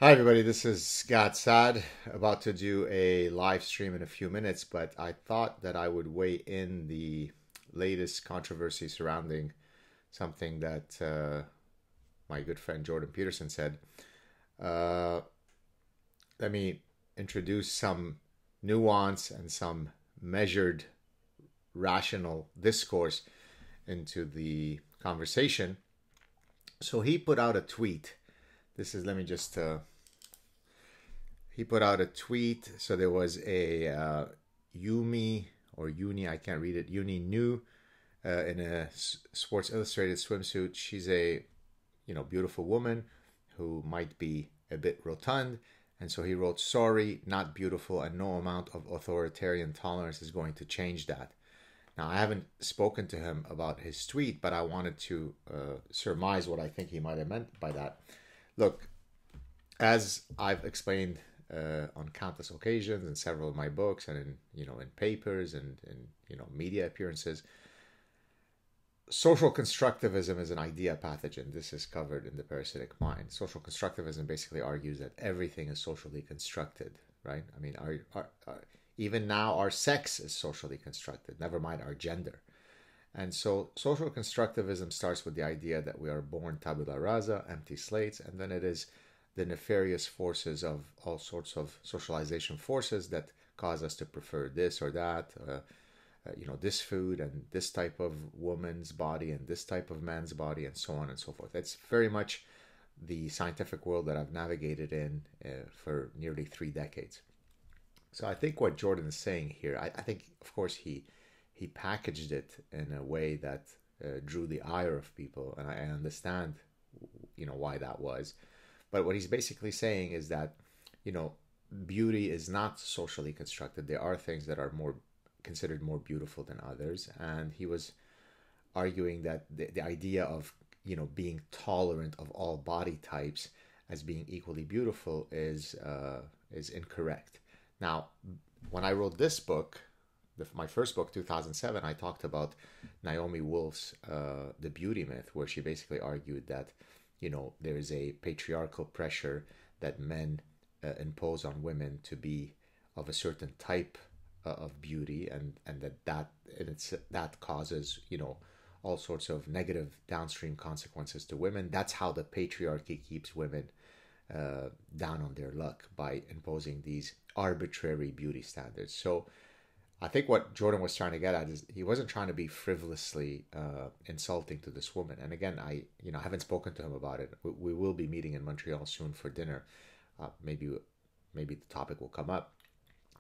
Hi, everybody. This is Saad, about to do a live stream in a few minutes, but I thought that I would weigh in the latest controversy surrounding something that my good friend Jordan Peterson said. Uh, Let me introduce some nuance and some measured, rational discourse into the conversation. So he put out a tweet. This is, let me just He put out a tweet. So there was a Yumi or Uni, I can't read it, Uni New in a Sports Illustrated swimsuit. She's a beautiful woman who might be a bit rotund. And so he wrote, sorry, not beautiful, and no amount of authoritarian tolerance is going to change that. Now, I haven't spoken to him about his tweet, but I wanted to surmise what I think he might have meant by that. Look, as I've explained on countless occasions in several of my books and in papers and in media appearances, social constructivism is an idea pathogen. This is covered in the Parasitic Mind. Social constructivism basically argues that everything is socially constructed, right? I mean, even now our sex is socially constructed, never mind our gender. And so social constructivism starts with the idea that we are born tabula rasa, empty slates, and then it is the nefarious forces of all sorts of socialization forces that cause us to prefer this or that, this food and this type of woman's body and this type of man's body and so on and so forth. It's very much the scientific world that I've navigated in for nearly 3 decades. So I think what Jordan is saying here, I think, of course, he packaged it in a way that drew the ire of people, and I understand, why that was. But what he's basically saying is that, beauty is not socially constructed. There are things that are considered more beautiful than others, and he was arguing that the idea of being tolerant of all body types as being equally beautiful is incorrect. Now, when I wrote this book, my first book, 2007, I talked about Naomi Wolf's The Beauty Myth, where she basically argued that there is a patriarchal pressure that men impose on women to be of a certain type of beauty, and that causes all sorts of negative downstream consequences to women. That's how the patriarchy keeps women down on their luck, by imposing these arbitrary beauty standards. So I think what Jordan was trying to get at is he wasn't trying to be frivolously insulting to this woman. And again, I haven't spoken to him about it. We will be meeting in Montreal soon for dinner. Maybe the topic will come up.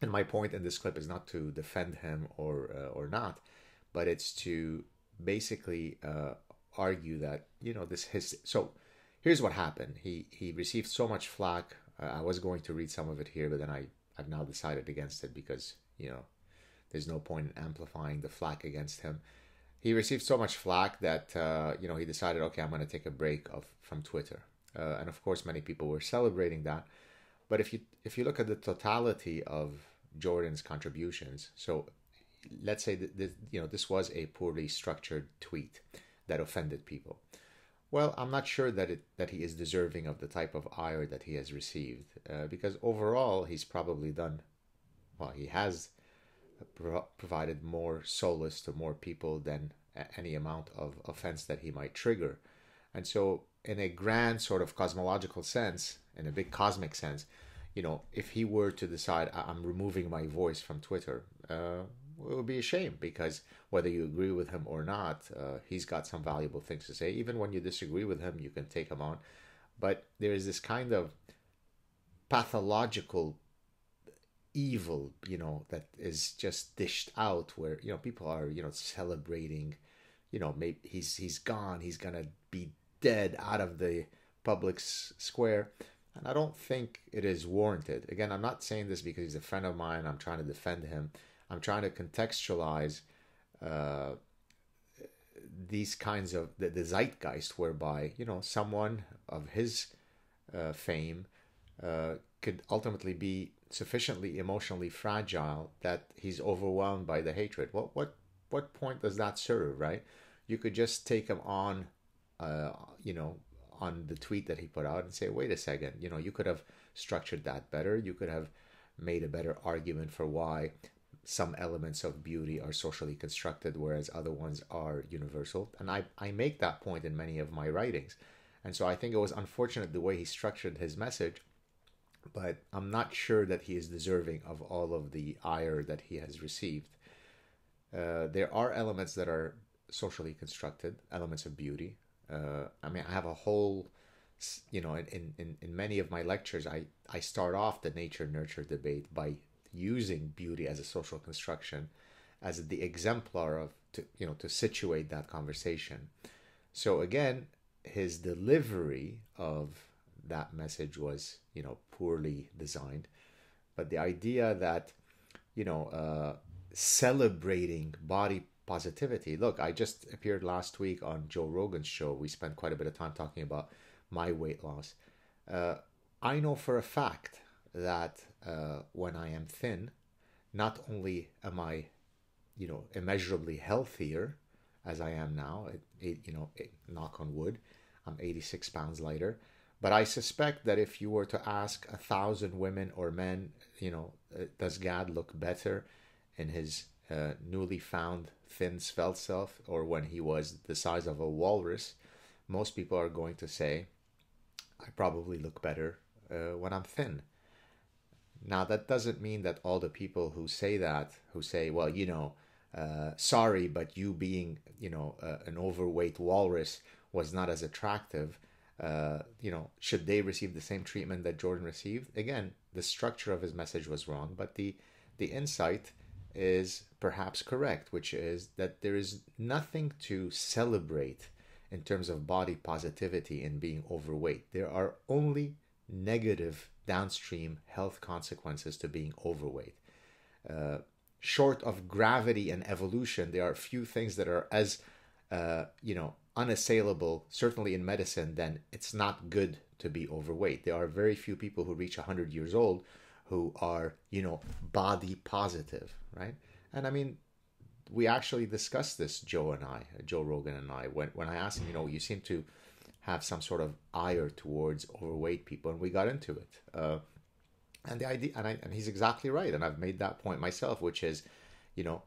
And my point in this clip is not to defend him or not, but it's to basically argue that So here's what happened. He received so much flack. I was going to read some of it here, but then I've now decided against it because there's no point in amplifying the flack against him. He received so much flack that he decided, okay, I'm going to take a break from Twitter, and of course, many people were celebrating that. But if you look at the totality of Jordan's contributions, so let's say that this was a poorly structured tweet that offended people. Well, I'm not sure that he is deserving of the type of ire that he has received, because overall he's probably done well. He has provided more solace to more people than any amount of offense that he might trigger. And so, in a grand sort of cosmological sense, in a big cosmic sense, if he were to decide, I'm removing my voice from Twitter, it would be a shame, because whether you agree with him or not, he's got some valuable things to say. Even when you disagree with him, you can take him on. But there is this kind of pathological evil, that is just dished out, where people are celebrating, maybe he's gone, he's gonna be dead out of the public square. And I don't think it is warranted. Again, I'm not saying this because he's a friend of mine. I'm trying to defend him. I'm trying to contextualize these kinds of the zeitgeist, whereby someone of his fame could ultimately be sufficiently emotionally fragile that he's overwhelmed by the hatred. What point does that serve, right? You could just take him on, on the tweet that he put out and say, wait a second, you could have structured that better. You could have made a better argument for why some elements of beauty are socially constructed, whereas other ones are universal. And I make that point in many of my writings. And so I think it was unfortunate the way he structured his message, but I'm not sure that he is deserving of all of the ire that he has received. There are elements that are socially constructed, elements of beauty. I mean, I have a whole, in many of my lectures, I start off the nature-nurture debate by using beauty as a social construction, as the exemplar of, to situate that conversation. So again, his delivery of that message was, poorly designed. But the idea that, celebrating body positivity. Look, I just appeared last week on Joe Rogan's show. We spent quite a bit of time talking about my weight loss. I know for a fact that when I am thin, not only am I, immeasurably healthier as I am now, knock on wood, I'm 86 pounds lighter. But I suspect that if you were to ask 1,000 women or men, does Gad look better in his newly found thin svelte self or when he was the size of a walrus, most people are going to say, I probably look better when I'm thin. Now, that doesn't mean that all the people who say that, who say, well, sorry, but you being, an overweight walrus was not as attractive, should they receive the same treatment that Jordan received? Again, the structure of his message was wrong, but the insight is perhaps correct, which is that there is nothing to celebrate in terms of body positivity in being overweight. There are only negative downstream health consequences to being overweight. Short of gravity and evolution, there are few things that are as, unassailable, certainly in medicine, then it's not good to be overweight. There are very few people who reach 100 years old who are, body positive, right? And I mean, we actually discussed this, Joe Rogan and I, when I asked him, you seem to have some sort of ire towards overweight people, and we got into it. And the idea, and he's exactly right, and I've made that point myself, which is, you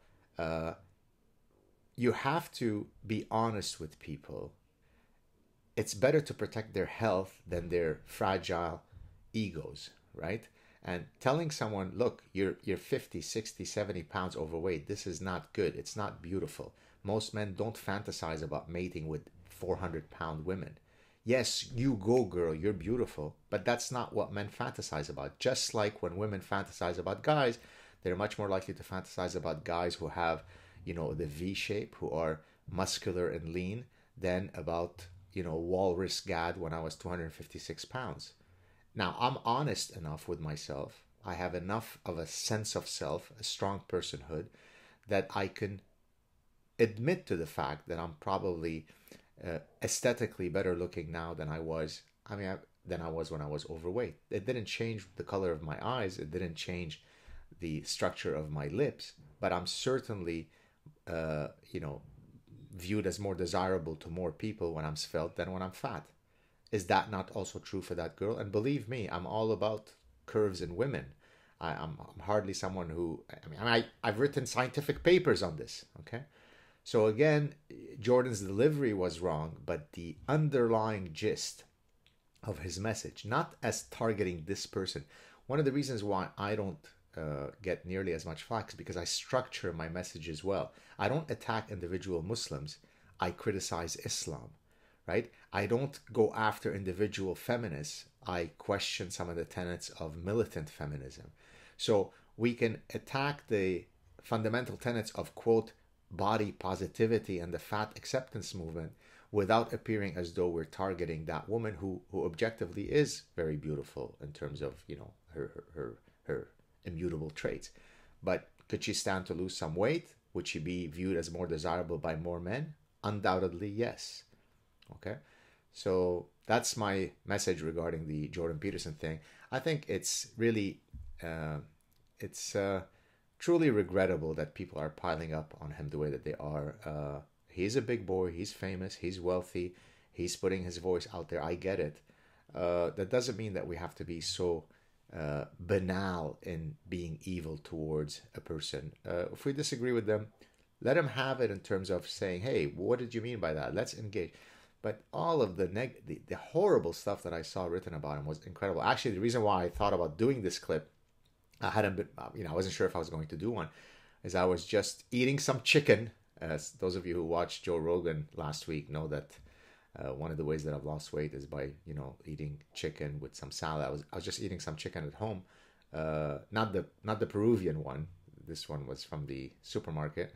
have to be honest with people. It's better to protect their health than their fragile egos, right? And telling someone, look, you're 50, 60, 70 pounds overweight. This is not good. It's not beautiful. Most men don't fantasize about mating with 400-pound women. Yes, you go, girl, you're beautiful. But that's not what men fantasize about. Just like when women fantasize about guys, they're much more likely to fantasize about guys who have, the V shape, who are muscular and lean, than about, walrus Gad when I was 256 pounds. Now, I'm honest enough with myself. I have enough of a sense of self, a strong personhood, that I can admit to the fact that I'm probably aesthetically better looking now than I was. Than I was when I was overweight. It didn't change the color of my eyes. It didn't change the structure of my lips. But I'm certainly, viewed as more desirable to more people when I'm svelte than when I'm fat. Is that not also true for that girl? And believe me, I'm all about curves in women. I'm hardly someone who, I've written scientific papers on this, okay? So again, Jordan's delivery was wrong, but the underlying gist of his message, not as targeting this person. One of the reasons why I don't get nearly as much flack is because I structure my messages well. I don't attack individual Muslims. I criticize Islam. Right? I don't go after individual feminists. I question some of the tenets of militant feminism. So we can attack the fundamental tenets of, quote, body positivity and the fat acceptance movement without appearing as though we're targeting that woman who objectively is very beautiful in terms of, her immutable traits. But could she stand to lose some weight? Would she be viewed as more desirable by more men? Undoubtedly, yes. Okay, so that's my message regarding the Jordan Peterson thing. I think it's really, truly regrettable that people are piling up on him the way that they are. He's a big boy. He's famous. He's wealthy. He's putting his voice out there. I get it. That doesn't mean that we have to be so banal in being evil towards a person. If we disagree with them, let them have it in terms of saying, hey, what did you mean by that? Let's engage. But all of the horrible stuff that I saw written about him was incredible. Actually, the reason why I thought about doing this clip, I hadn't been, I wasn't sure if I was going to do one, is I was just eating some chicken. As those of you who watched Joe Rogan last week know that one of the ways that I've lost weight is by eating chicken with some salad. I was just eating some chicken at home, not the Peruvian one. This one was from the supermarket,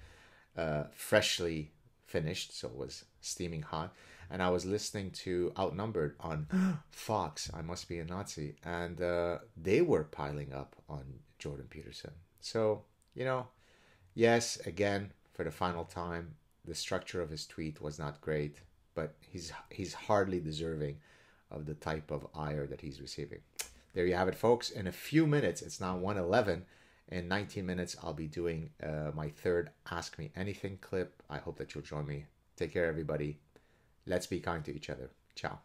freshly finished, so it was steaming hot. And I was listening to Outnumbered on Fox. I must be a Nazi, and they were piling up on Jordan Peterson. So yes, again, for the final time, the structure of his tweet was not great, but he's hardly deserving of the type of ire that he's receiving. There you have it, folks. In a few minutes, it's now 1:11. In 19 minutes, I'll be doing my third Ask Me Anything clip. I hope that you'll join me. Take care, everybody. Let's be kind to each other. Ciao.